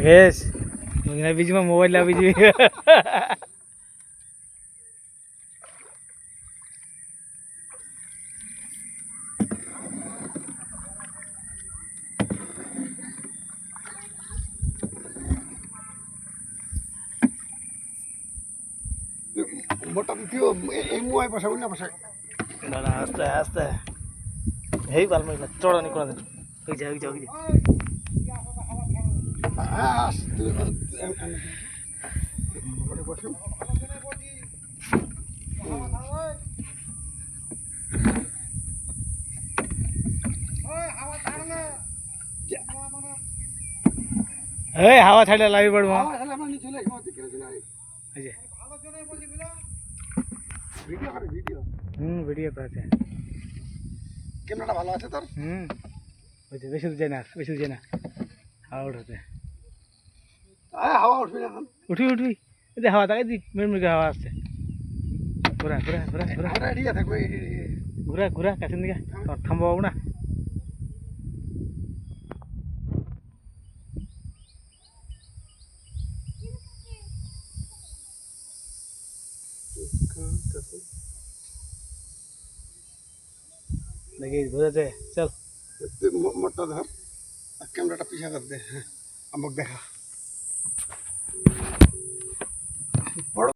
বেশ busy mobile লা busy মোটা পিও এই মুয়াই পাশা না পাশা না না আস্তে আস্তে হেই বাল মাইলা চড়ানি করে দেন ওই যা ওই যা ওই যা এই হাওয়া ছাড়লে লাভি পড়বো এই যে ভিডিও করেছে ক্যামেরাটা ভালো আছে তোর ওই যে বেশি দূর যায় না বেশি দূর যায় না হাওয়া উঠাতে হাওয়া উঠবি না উঠবি উঠবি এই যে হাওয়া তাকাই দি মেরমুরগে হাওয়া আসছে ঘুরা ঘুরা ঘুরা ঘুরা রেডিয়া থাকবে ঘুরা ঘুরা কাছের দিকে থামবাবো না দেখি বোঝাচ্ছে চল মোটটা ধর ক্যামেরাটা পিছা কর দে হ্যাঁ আমাকে দেখা